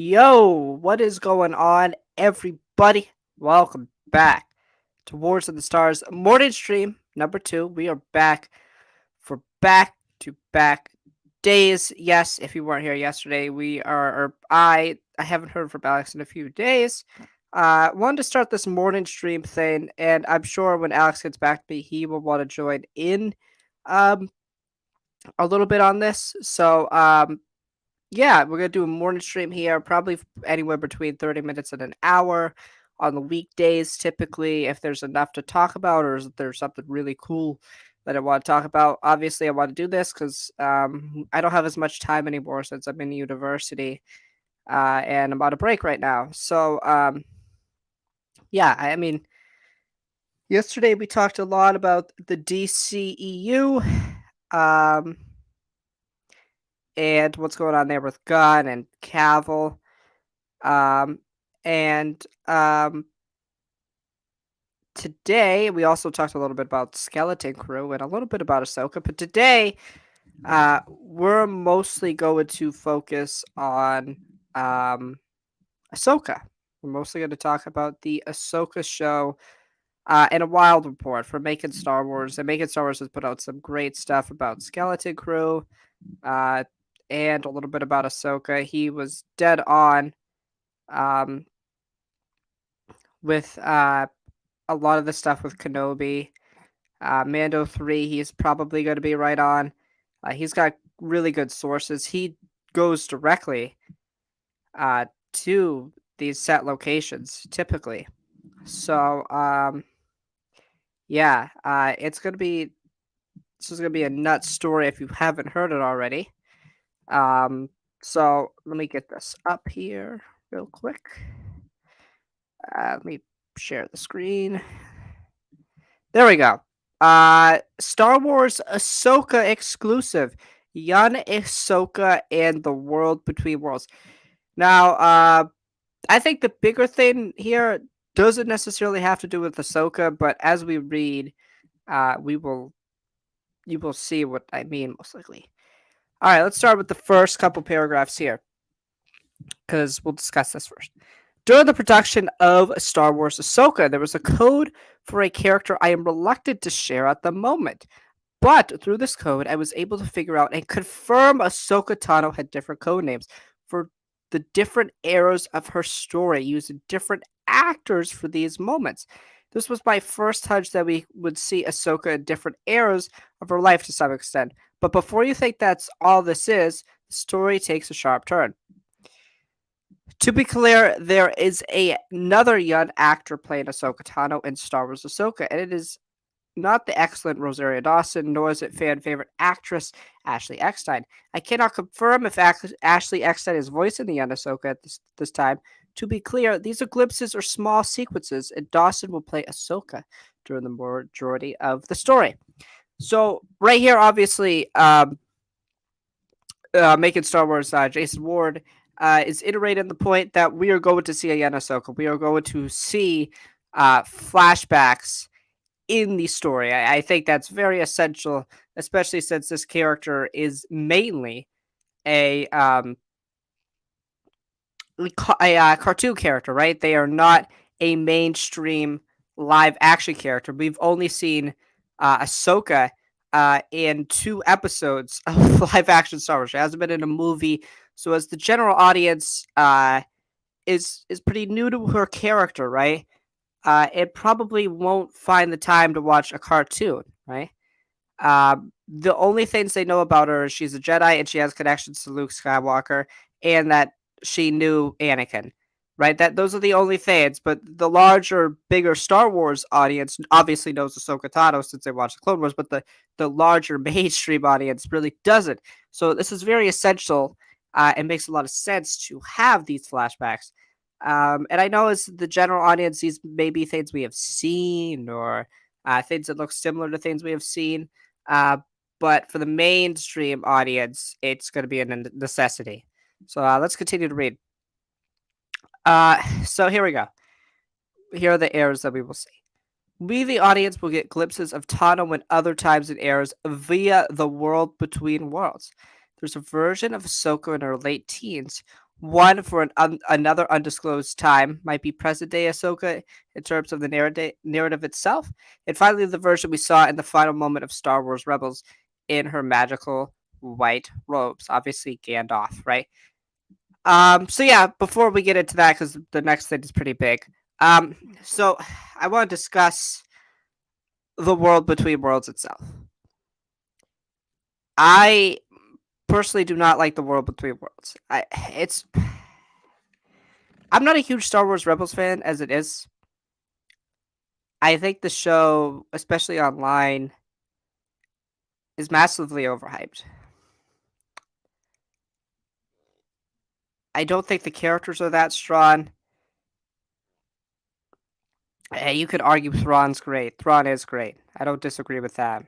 Yo, what is going on, everybody? Welcome back to Wars of the Stars morning stream number 2. We are back for back to back days. Yes, if you weren't here yesterday, we are, or I haven't heard from Alex in a few days. Wanted to start this morning stream thing, and I'm sure when Alex gets back to me, he will want to join in um, a little bit on this. So, yeah, we're gonna do a morning stream here, probably anywhere between 30 minutes and an hour on the weekdays, typically, if there's enough to talk about or if there's something really cool that I want to talk about. Obviously, I want to do this because I don't have as much time anymore since I'm in university and I'm on a break right now. So, yeah, I mean, yesterday we talked a lot about the DCEU. Um, and what's going on there with Gunn and Cavill. Um, and today we also talked a little bit about Skeleton Crew and a little bit about Ahsoka. But today, we're mostly going to focus on Ahsoka. We're mostly going to talk about the Ahsoka show and a wild report for Making Star Wars. And Making Star Wars has put out some great stuff about Skeleton Crew uh, and a little bit about Ahsoka. He was dead on um, with a lot of the stuff with Kenobi. Mando 3, he's probably going to be right on. He's got really good sources. He goes directly to these set locations, typically. So, yeah, this is going to be a nuts story if you haven't heard it already. So let me get this up here real quick. Let me share the screen. There we go. Star Wars Ahsoka exclusive. Young Ahsoka and the World Between Worlds. Now, I think the bigger thing here doesn't necessarily have to do with Ahsoka, but as we read, you will see what I mean most likely. All right, let's start with the first couple paragraphs here, because we'll discuss this first. During the production of Star Wars Ahsoka, there was a code for a character I am reluctant to share at the moment. But through this code, I was able to figure out and confirm Ahsoka Tano had different code names for the different eras of her story, using different actors for these moments. This was my first hunch that we would see Ahsoka in different eras of her life to some extent. But before you think that's all this is, the story takes a sharp turn. To be clear, there is another young actor playing Ahsoka Tano in Star Wars Ahsoka, and it is not the excellent Rosario Dawson, nor is it fan favorite actress Ashley Eckstein. I cannot confirm if Ashley Eckstein is voicing the young Ahsoka at this time. To be clear, these are glimpses or small sequences, and Dawson will play Ahsoka during the majority of the story. So right here, obviously, making Star Wars, Jason Ward is iterating the point that we are going to see a young Ahsoka. We are going to see flashbacks in the story. I think that's very essential, especially since this character is mainly a cartoon character, right? They are not a mainstream live action character. We've only seen Ahsoka in 2 episodes of live action Star Wars. She hasn't been in a movie, so as the general audience is pretty new to her character, right? It probably won't find the time to watch a cartoon, right? The only things they know about her is she's a Jedi and she has connections to Luke Skywalker, and that she knew Anakin, right? That those are the only things. But the larger, bigger Star Wars audience obviously knows Ahsoka Tano since they watch the Clone Wars, but the larger mainstream audience really doesn't. So this is very essential. It makes a lot of sense to have these flashbacks. And I know as the general audience, these may be things we have seen or things that look similar to things we have seen. But for the mainstream audience, it's going to be a necessity. So let's continue to read. So here we go. Here are the errors that we will see. We, the audience, will get glimpses of Tano and other times and eras via the World Between Worlds. There's a version of Ahsoka in her late teens, One for another undisclosed time might be present day Ahsoka in terms of the narrative itself, and finally the version we saw in the final moment of Star Wars Rebels in her magical white robes, obviously Gandalf, right? So yeah, before we get into that, because the next thing is pretty big. So I want to discuss the world between worlds itself. I personally do not like the world between worlds. I'm not a huge Star Wars Rebels fan as it is. I think the show, especially online, is massively overhyped. I don't think the characters are that strong. You could argue Thrawn's great. Thrawn is great. I don't disagree with that.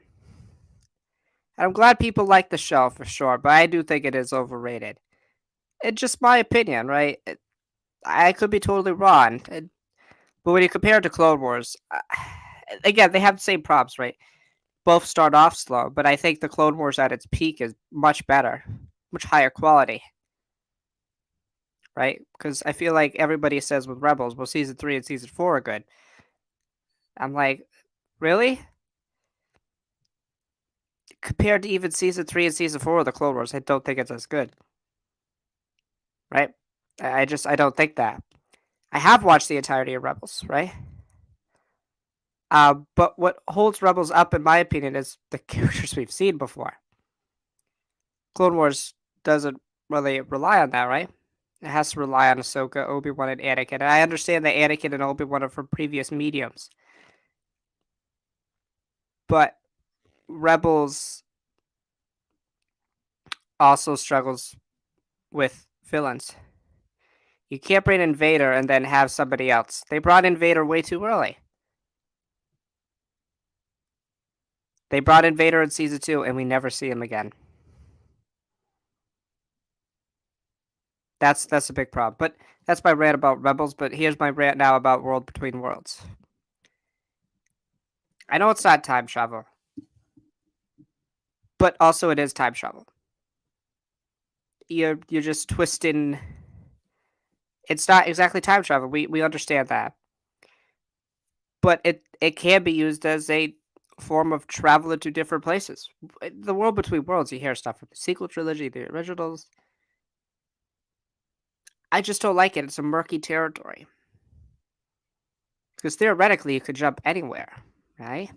And I'm glad people like the show for sure, but I do think it is overrated. It's just my opinion, right? I could be totally wrong. But when you compare it to Clone Wars, again, they have the same problems, right? Both start off slow, but I think the Clone Wars at its peak is much better, much higher quality, right? Because I feel like everybody says with Rebels, well, season 3 and season 4 are good. I'm like, really? Compared to even season 3 and season 4 of the Clone Wars, I don't think it's as good, right? I don't think that. I have watched the entirety of Rebels, right? But what holds Rebels up, in my opinion, is the characters we've seen before. Clone Wars doesn't really rely on that, right? It has to rely on Ahsoka, Obi-Wan, and Anakin. And I understand that Anakin and Obi-Wan are from previous mediums. But Rebels also struggles with villains. You can't bring in Vader and then have somebody else. They brought in Vader way too early. They brought in Vader in season 2, and we never see him again. That's a big problem. But that's my rant about Rebels. But here's my rant now about World Between Worlds. I know it's not time travel, but also it is time travel. You're just twisting. It's not exactly time travel. We understand that, but it can be used as a form of travel into different places. The World Between Worlds, you hear stuff from the sequel trilogy, the originals. I just don't like it. It's a murky territory because theoretically you could jump anywhere, right?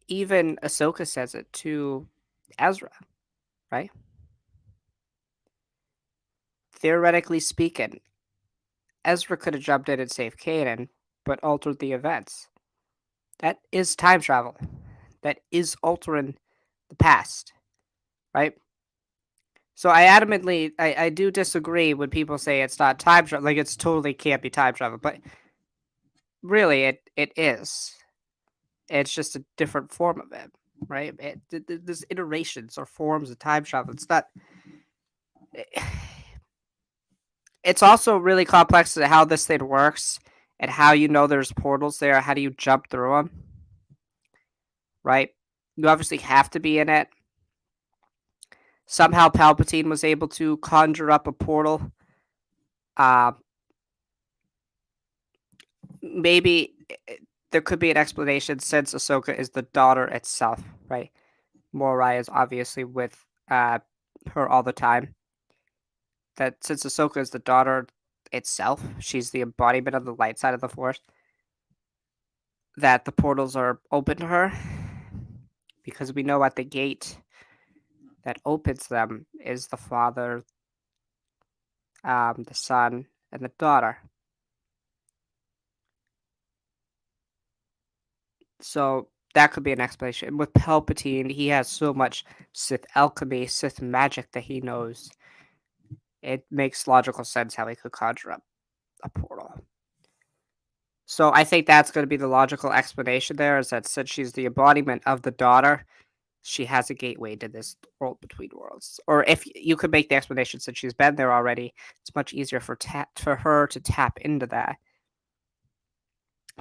Even Ahsoka says it to Ezra, right? Theoretically speaking, Ezra could have jumped in and saved Kanan, but altered the events. That is time travel. That is altering the past, right? So I do disagree when people say it's not time travel. Like it's totally can't be time travel, but really it is. It's just a different form of it, right? There's iterations or forms of time travel. It's not. It's also really complex to how this thing works and how you know there's portals there. How do you jump through them? Right? You obviously have to be in it. Somehow Palpatine was able to conjure up a portal. Uh, maybe there could be an explanation since Ahsoka is the daughter itself, right? Morai is obviously with her all the time. That since Ahsoka is the daughter itself, she's the embodiment of the light side of the Force. That the portals are open to her because we know at the gate that opens them is the father, the son, and the daughter. So that could be an explanation. With Palpatine, he has so much Sith alchemy, Sith magic that he knows. It makes logical sense how he could conjure up a portal. So I think that's going to be the logical explanation there is that since she's the embodiment of the daughter, she has a gateway to this world between worlds. Or if you could make the explanation since she's been there already, it's much easier for her to tap into that.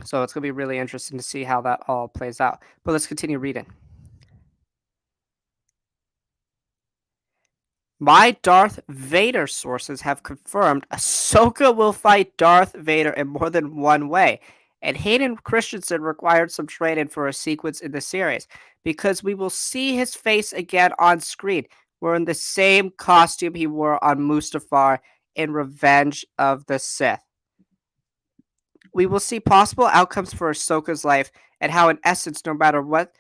So it's going to be really interesting to see how that all plays out. But let's continue reading. My Darth Vader sources have confirmed Ahsoka will fight Darth Vader in more than one way. And Hayden Christensen required some training for a sequence in the series because we will see his face again on screen. Wearing the same costume he wore on Mustafar in Revenge of the Sith. We will see possible outcomes for Ahsoka's life and how, in essence, no matter what,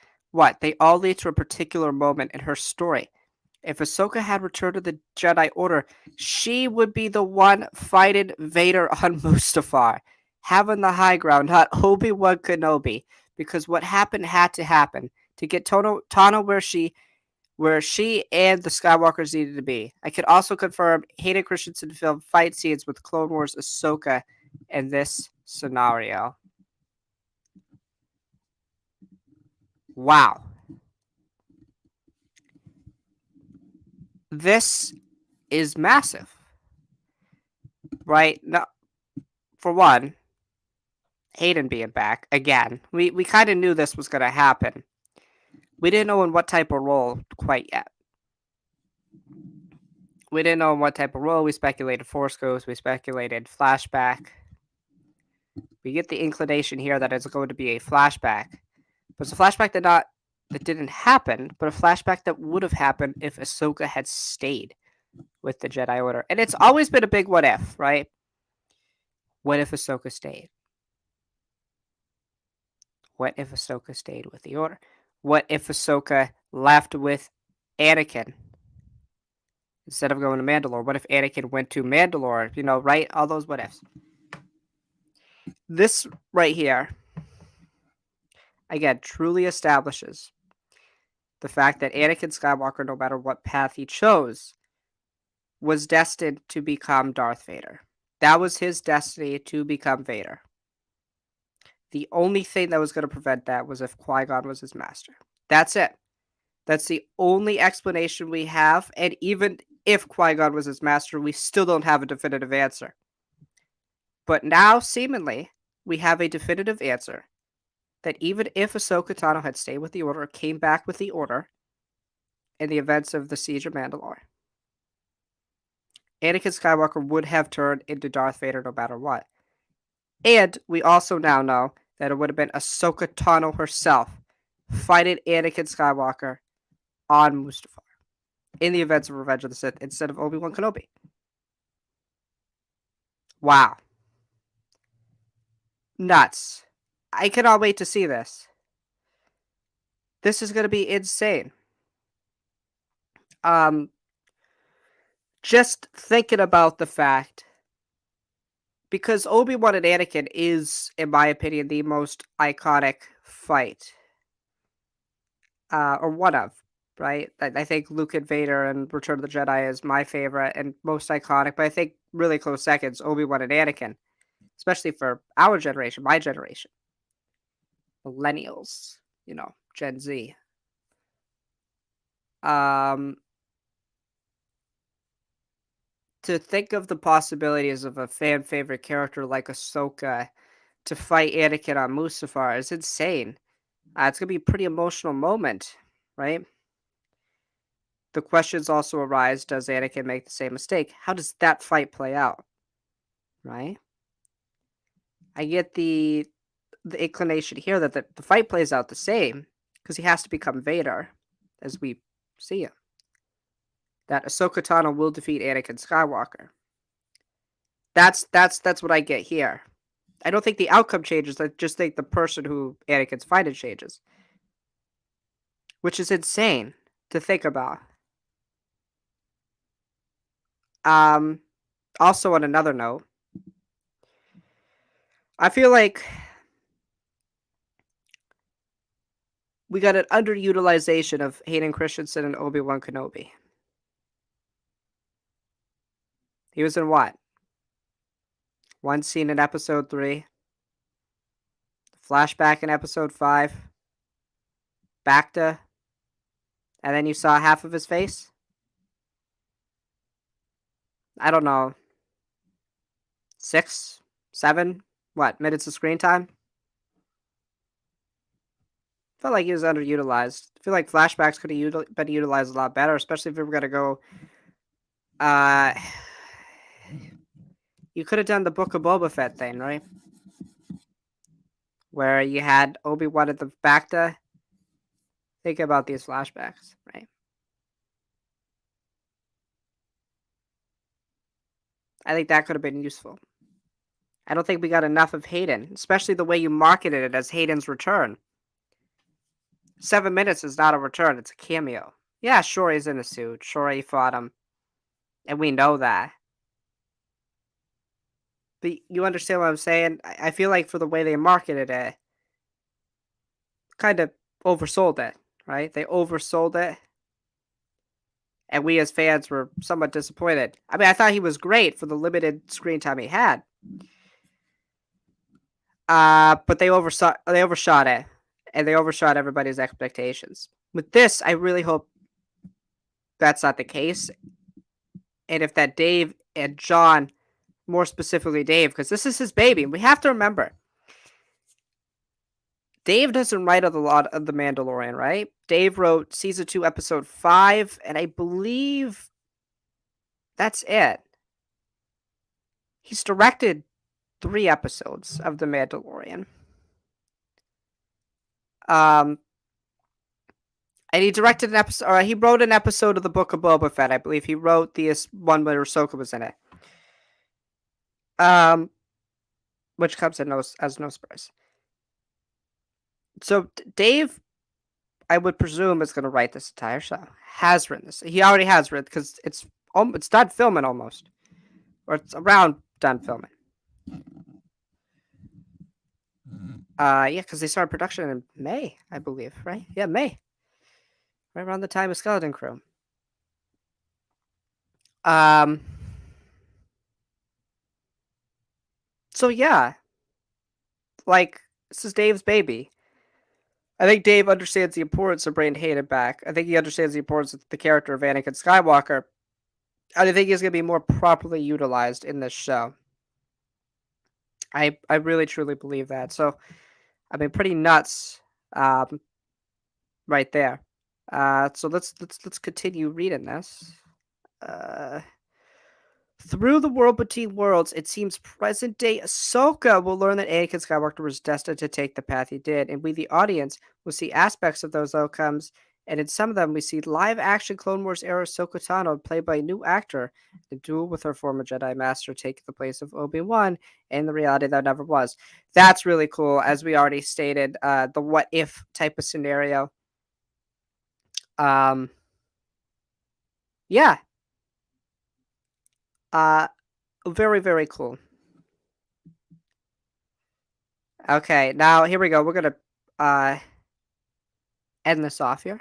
they all lead to a particular moment in her story. If Ahsoka had returned to the Jedi Order, she would be the one fighting Vader on Mustafar, having the high ground, not Obi-Wan Kenobi, because what happened had to happen to get Tano where she and the Skywalkers needed to be. I can also confirm Hayden Christensen filmed fight scenes with Clone Wars Ahsoka in this scenario. Wow. This is massive. Right? No, for one, Hayden being back again. We kind of knew this was going to happen. We didn't know in what type of role quite yet. We didn't know in what type of role. We speculated Force Ghost. We speculated flashback. We get the inclination here that it's going to be a flashback, but it's a flashback that didn't happen, but a flashback that would have happened if Ahsoka had stayed with the Jedi Order. And it's always been a big what if, right? What if Ahsoka stayed? What if Ahsoka stayed with the Order? What if Ahsoka left with Anakin instead of going to Mandalore? What if Anakin went to Mandalore? You know, right? All those what ifs. This right here, again, truly establishes the fact that Anakin Skywalker, no matter what path he chose, was destined to become Darth Vader. That was his destiny, to become Vader. The only thing that was going to prevent that was if Qui-Gon was his master. That's it. That's the only explanation we have. And even if Qui-Gon was his master, we still don't have a definitive answer. But now, seemingly, we have a definitive answer that even if Ahsoka Tano had stayed with the Order, came back with the Order in the events of the Siege of Mandalore, Anakin Skywalker would have turned into Darth Vader no matter what. And we also now know that it would have been Ahsoka Tano herself fighting Anakin Skywalker on Mustafar in the events of Revenge of the Sith instead of Obi-Wan Kenobi. Wow. Nuts. I cannot wait to see this. This is going to be insane. Just thinking about the fact, because Obi-Wan and Anakin is, in my opinion, the most iconic fight. Or one of, right? I think Luke and Vader and Return of the Jedi is my favorite and most iconic, but I think really close seconds, Obi-Wan and Anakin, especially for our generation, my generation. Millennials, you know, Gen Z. To think of the possibilities of a fan favorite character like Ahsoka to fight Anakin on Mustafar is insane. It's gonna be a pretty emotional moment, right? The questions also arise: does Anakin make the same mistake? How does that fight play out? Right? I get the inclination here that the fight plays out the same because he has to become Vader, as we see him. That Ahsoka Tano will defeat Anakin Skywalker. That's what I get here. I don't think the outcome changes. I just think the person who Anakin's fighting changes, which is insane to think about. Also, on another note, I feel like we got an underutilization of Hayden Christensen and Obi-Wan Kenobi. He was in what? One scene in episode 3. Flashback in episode 5. Bacta. And then you saw half of his face? I don't know. 6? 7? What? Minutes of screen time? Felt like he was underutilized. I feel like flashbacks could have been utilized a lot better, especially if we were going to go Uh, you could have done the Book of Boba Fett thing, right? Where you had Obi-Wan at the back to think about these flashbacks, right? I think that could have been useful. I don't think we got enough of Hayden, especially the way you marketed it as Hayden's return. 7 minutes is not a return, it's a cameo. Yeah, sure he's in a suit. Sure he fought him. And we know that. But you understand what I'm saying? I feel like for the way they marketed it, kind of oversold it, right? They oversold it. And we as fans were somewhat disappointed. I mean, I thought he was great for the limited screen time he had. But they overshot it. And they overshot everybody's expectations. With this, I really hope that's not the case. And if that Dave and John, more specifically Dave, because this is his baby, we have to remember, Dave doesn't write a lot of The Mandalorian, right? Dave wrote season 2, episode 5, and I believe that's it. He's directed 3 episodes of The Mandalorian. And he directed an episode, or he wrote an episode of the Book of Boba Fett. I believe he wrote the one where Ahsoka was in it. Which comes as no surprise. So Dave, I would presume, is going to write this entire show. Has written this. He already has written because it's done filming almost, or it's around done filming. Yeah, because they started production in May, I believe, right? Yeah, May. Right around the time of Skeleton Crew. So yeah, like, this is Dave's baby. I think Dave understands the importance of bringing Hayden back. I think he understands the importance of the character of Anakin Skywalker. And I think he's going to be more properly utilized in this show. I really truly believe that. So, I mean, pretty nuts, right there. So let's continue reading this. Through the world between worlds, it seems present-day Ahsoka will learn that Anakin Skywalker was destined to take the path he did, and we, the audience, will see aspects of those outcomes, and in some of them, we see live-action Clone Wars era Ahsoka Tano, played by a new actor, in duel with her former Jedi Master, taking the place of Obi-Wan, in the reality that never was. That's really cool, as we already stated, the what-if type of scenario. Yeah. Very, very cool. Okay, now here we go. We're gonna end this off here.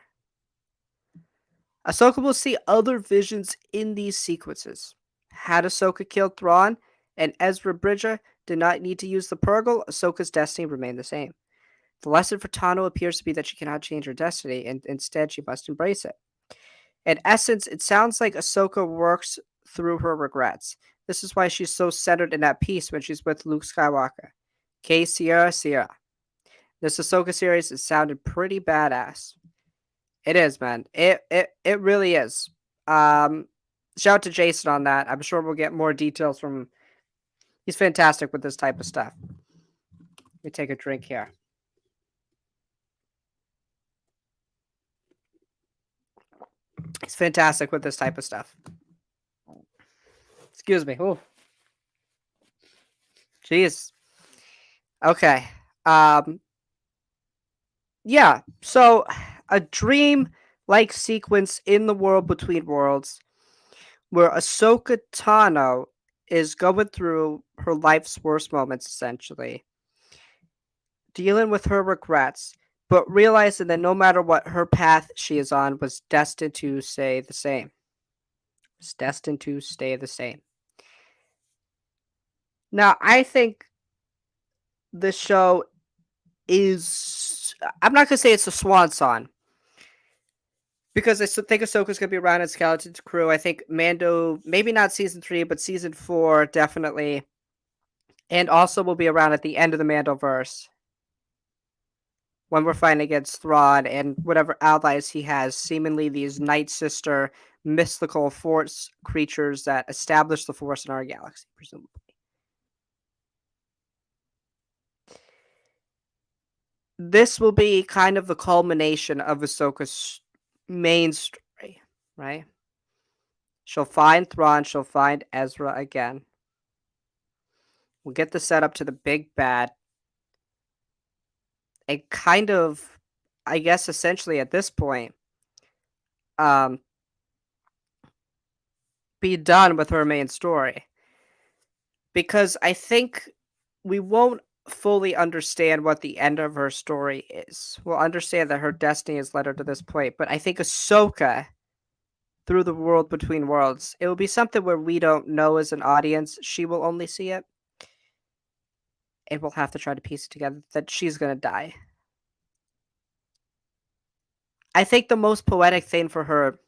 Ahsoka will see other visions in these sequences. Had Ahsoka killed Thrawn and Ezra Bridger did not need to use the Purgle, Ahsoka's destiny remained the same. The lesson for Tano appears to be that she cannot change her destiny, and instead she must embrace it. In essence, it sounds like Ahsoka works through her regrets. This is why she's so centered in that peace when she's with Luke Skywalker. K. Sierra. This Ahsoka series has sounded pretty badass. It is, man. It really is. Shout out to Jason on that. I'm sure we'll get more details from him. He's fantastic with this type of stuff. Let me take a drink here. He's fantastic with this type of stuff. Excuse me. Ooh. Jeez. Okay. Yeah. So a dream-like sequence in the world between worlds where Ahsoka Tano is going through her life's worst moments, essentially, dealing with her regrets, but realizing that no matter what her path she is on was destined to stay the same. It's destined to stay the same. Now, I think this show is, I'm not going to say it's a swan song, because I think Ahsoka's going to be around in Skeleton's Crew. I think Mando, maybe not season 3, but season 4, definitely. And also will be around at the end of the Mandoverse, when we're fighting against Thrawn and whatever allies he has, seemingly these Night Sister mystical force creatures that established the force in our galaxy, presumably. This will be kind of the culmination of Ahsoka's main story, right? She'll find Thrawn, she'll find Ezra again. We'll get the setup to the big bad. And kind of, I guess, essentially at this point, um, be done with her main story. Because I think we won't fully understand what the end of her story is. We'll understand that her destiny has led her to this point, but I think Ahsoka, through the world between worlds, it will be something where we don't know as an audience. She will only see it, and we'll have to try to piece it together that she's gonna die. I think the most poetic thing for her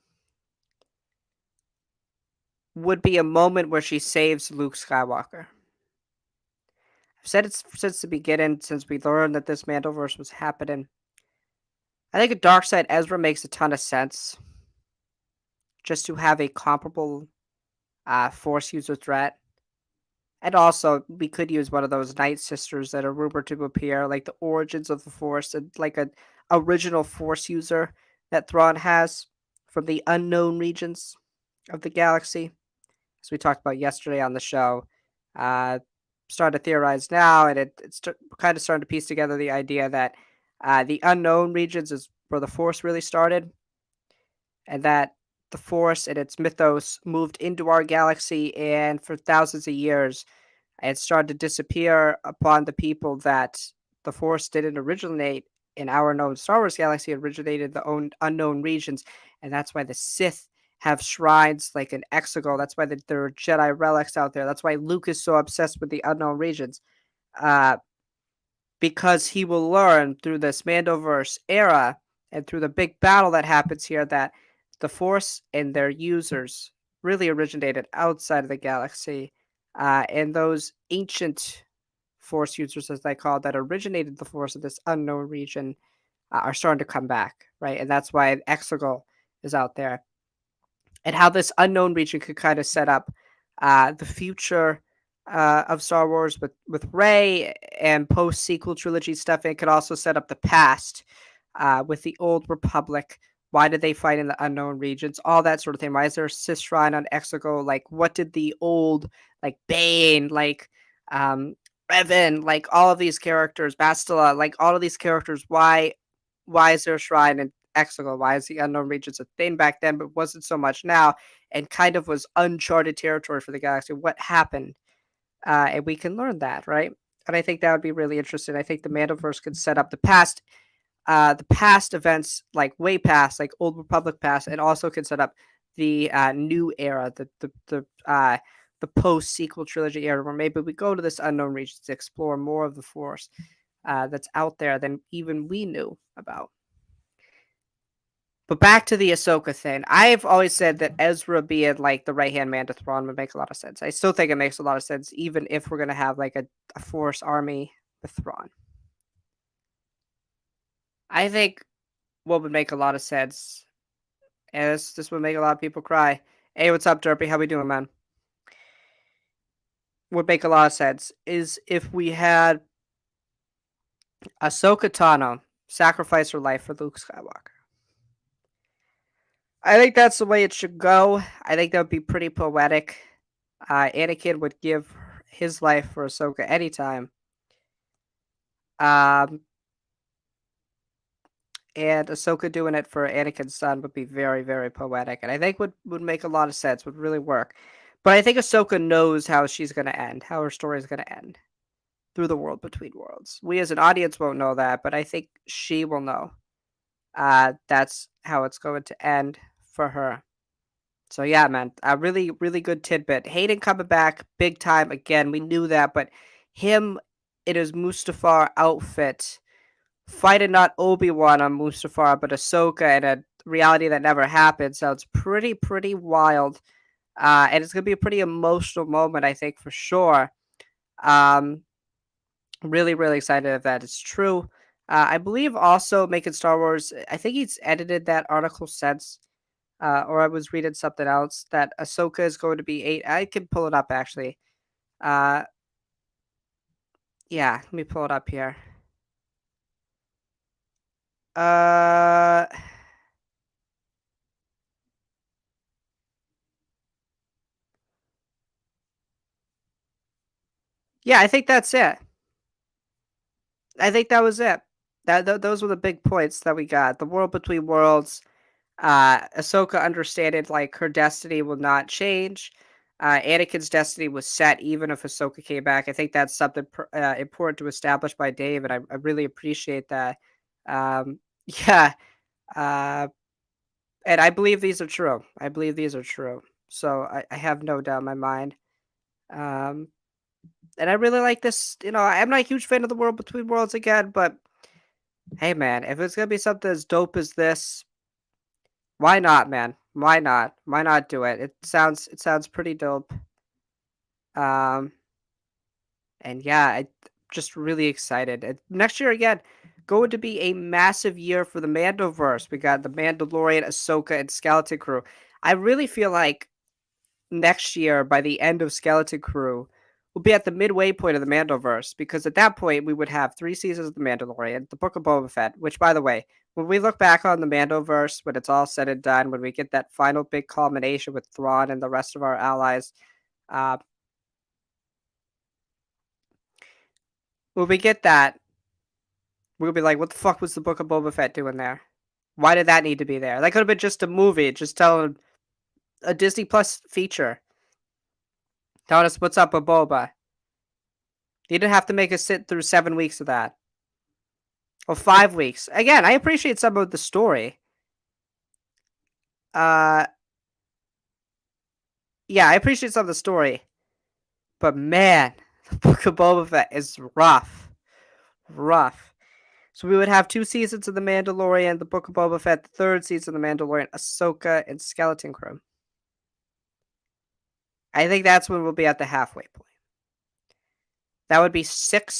would be a moment where she saves Luke Skywalker. I've said it since the beginning, since we learned that this Mandoverse was happening. I think a dark side Ezra makes a ton of sense. Just to have a comparable Force user threat. And also, we could use one of those Night Sisters that are rumored to appear, like the origins of the Force, and like a original Force user that Thrawn has from the unknown regions of the galaxy, as we talked about yesterday on the show. Starting to theorize now, and it's kind of starting to piece together the idea that the unknown regions is where the Force really started, and that the Force and its mythos moved into our galaxy, and for thousands of years, it started to disappear upon the people that the Force didn't originate in our known Star Wars galaxy, originated in the unknown regions, and that's why the Sith have shrines like an Exegol. That's why there are Jedi relics out there. That's why Luke is so obsessed with the unknown regions. Uh, because he will learn through this Mandoverse era and through the big battle that happens here that the Force and their users really originated outside of the galaxy. And those ancient Force users, as they call, that originated the Force in this unknown region are starting to come back, right? And that's why Exegol is out there. And how this unknown region could kind of set up the future of Star Wars with Rey and post sequel trilogy stuff. And it could also set up the past with the Old Republic. Why did they fight in the unknown regions? All that sort of thing. Why is there a Sith shrine on Exegol? Like, what did the old, like Bane, like Revan, like all of these characters, Bastila, like all of these characters? Why is there a shrine in Exegol? Why is the unknown regions a thing back then, but wasn't so much now? And kind of was uncharted territory for the galaxy. What happened? And we can learn that, right? And I think that would be really interesting. I think the Mandoverse could set up the past events, like way past, like Old Republic past, and also can set up the new era, the post sequel trilogy era, where maybe we go to this unknown region to explore more of the Force that's out there than even we knew about. But back to the Ahsoka thing. I've always said that Ezra being like the right hand man to Thrawn would make a lot of sense. I still think it makes a lot of sense, even if we're gonna have like a Force army with Thrawn. I think what would make a lot of sense, and this would make a lot of people cry. Hey, what's up, Derpy? How we doing, man? Would make a lot of sense is if we had Ahsoka Tano sacrifice her life for Luke Skywalker. I think that's the way it should go. I think that would be pretty poetic. Anakin would give his life for Ahsoka anytime. Um, and Ahsoka doing it for Anakin's son would be very, very poetic, and I think would make a lot of sense. Would really work. But I think Ahsoka knows how she's going to end, how her story is going to end through the world between worlds. We as an audience won't know that, but I think she will know. That's how it's going to end for her. So yeah, man, a really, really good tidbit. Hayden coming back big time again. We knew that, but him in his Mustafar outfit, fighting not Obi-Wan on Mustafar, but Ahsoka in a reality that never happened, sounds pretty, pretty wild. And it's gonna be a pretty emotional moment, I think, for sure. Um, really, really excited if that is true. I believe also making Star Wars. I think he's edited that article since. or I was reading something else that Ahsoka is going to be 8. I can pull it up actually. Uh, yeah, let me pull it up here. Uh, yeah, I think that's it. I think that was it. Those were the big points that we got. The world between worlds. Ahsoka understanding like her destiny will not change. Anakin's destiny was set even if Ahsoka came back. I think that's something important to establish by Dave, and I really appreciate that. Yeah, uh, and I believe these are true. I believe these are true. So I have no doubt in my mind. Um, and I really like this. You know, I'm not a huge fan of the world between worlds again, but hey, man, if it's gonna be something as dope as this, why not, man? Why not? Why not do it? It sounds pretty dope. Um, and yeah, I just really excited. Next year again, going to be a massive year for the Mandoverse. We got the Mandalorian, Ahsoka, and Skeleton Crew. I really feel like next year, by the end of Skeleton Crew, we'll be at the midway point of the Mandoverse because at that point we would have 3 seasons of the Mandalorian, the Book of Boba Fett. Which, by the way, when we look back on the Mandoverse, when it's all said and done, when we get that final big culmination with Thrawn and the rest of our allies, uh, when we get that, we'll be like, "What the fuck was the Book of Boba Fett doing there? Why did that need to be there? That could have been just a movie, just telling a Disney Plus feature, telling us what's up with Boba. You didn't have to make us sit through 7 weeks of that." Or 5 weeks. Again, I appreciate some of the story. Uh, yeah, I appreciate some of the story, but man, the Book of Boba Fett is rough, rough. So we would have 2 seasons of The Mandalorian, the Book of Boba Fett, the third season of The Mandalorian, Ahsoka, and Skeleton Crew. I think that's when we'll be at the halfway point. That would be six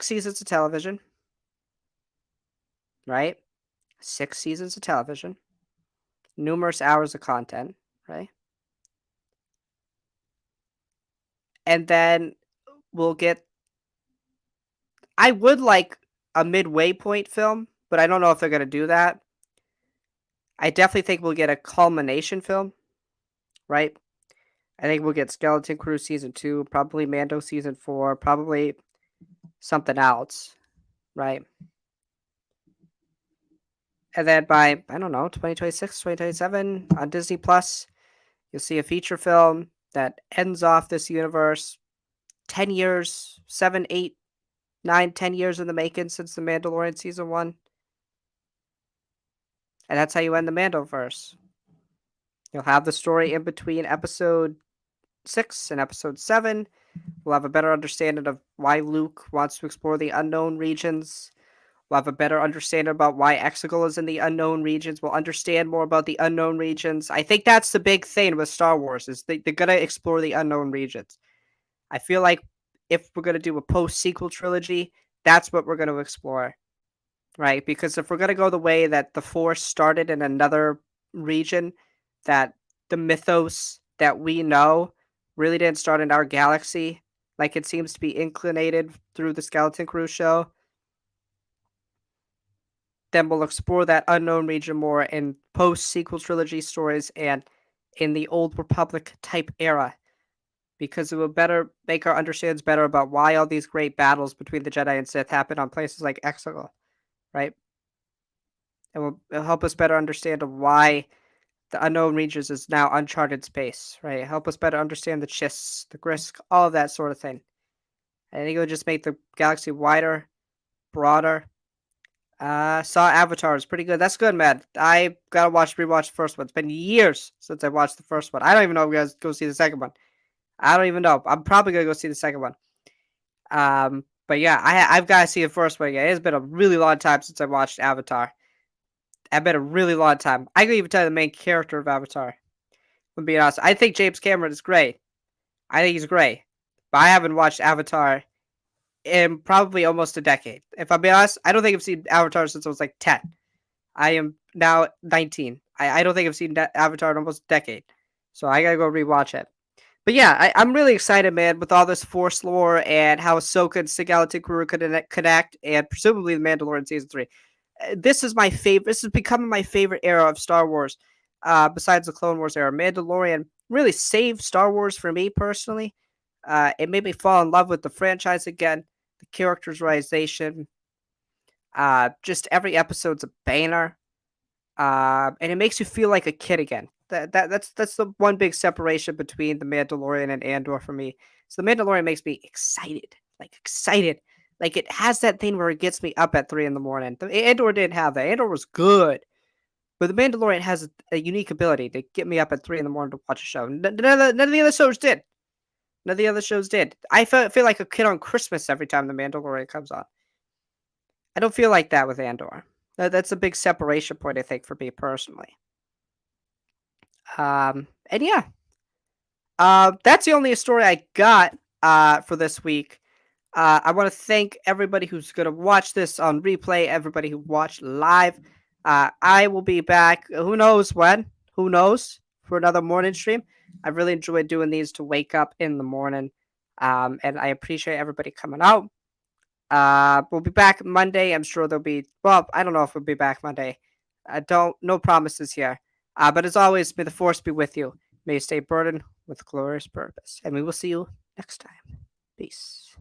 seasons of television, right? 6 seasons of television, numerous hours of content, right? And then we'll get. I would like a midway point film, but I don't know if they're gonna do that. I definitely think we'll get a culmination film, right? I think we'll get Skeleton Crew season 2, probably Mando season 4, probably something else, right? And then by I don't know 2026, 2027 on Disney Plus, you'll see a feature film that ends off this universe. 10 years, 7, 8, 9, 10 years in the making since the Mandalorian season 1. And that's how you end the Mandoverse. You'll have the story in between episode 6 and episode 7. We'll have a better understanding of why Luke wants to explore the unknown regions. We'll have a better understanding about why Exegol is in the unknown regions. We'll understand more about the unknown regions. I think that's the big thing with Star Wars is they're going to explore the unknown regions. I feel like if we're going to do a post-sequel trilogy, that's what we're going to explore. Right? Because if we're going to go the way that the Force started in another region, that the mythos that we know really didn't start in our galaxy, like it seems to be inclinated through the Skeleton Crew show, then we'll explore that unknown region more in post-sequel trilogy stories and in the Old Republic type era. Because it will better make our understandings better about why all these great battles between the Jedi and Sith happen on places like Exegol, right? And it'll help us better understand why the unknown regions is now uncharted space, right? Help us better understand the Chiss, the Grisk, all of that sort of thing. I think it would just make the galaxy wider, broader. Saw Avatar is pretty good. That's good, man. I gotta rewatch the first one. It's been years since I watched the first one. I don't even know if you guys go see the second one. I don't even know. I'm probably gonna go see the second one. But yeah, I've got to see the first one again. It's been a really long time since I watched Avatar. I've been a really long time. I can even tell you the main character of Avatar. To be honest, I think James Cameron is great. I think he's great, but I haven't watched Avatar in probably almost a decade. If I'm being honest, I don't think I've seen Avatar since I was like 10. I am now 19. I don't think I've seen Avatar in almost a decade, so I gotta go rewatch it. But yeah, I'm really excited, man, with all this Force lore and how Ahsoka and Galactic Crew could connect, and presumably the Mandalorian season 3. This is my favorite. This is becoming my favorite era of Star Wars. Besides the Clone Wars era, Mandalorian really saved Star Wars for me personally. It made me fall in love with the franchise again. The characterization, just every episode's a banger, and it makes you feel like a kid again. That's the one big separation between the Mandalorian and Andor for me. So the Mandalorian makes me excited, like excited, like it has that thing where it gets me up at 3 in the morning. The Andor didn't have that. Andor was good, but the Mandalorian has a unique ability to get me up at 3 in the morning to watch a show. None of the other shows did. None of the other shows did. I feel like a kid on Christmas every time the Mandalorian comes on. I don't feel like that with Andor. That's a big separation point, I think, for me personally. And yeah, that's the only story I got for this week. I want to thank everybody who's going to watch this on replay, everybody who watched live. I will be back. Who knows when? Who knows? For another morning stream. I really enjoy doing these to wake up in the morning. And I appreciate everybody coming out. We'll be back Monday. I'm sure there'll be. Well, I don't know if we'll be back Monday. No promises here. But as always, may the force be with you. May you stay burdened with glorious purpose. And we will see you next time. Peace.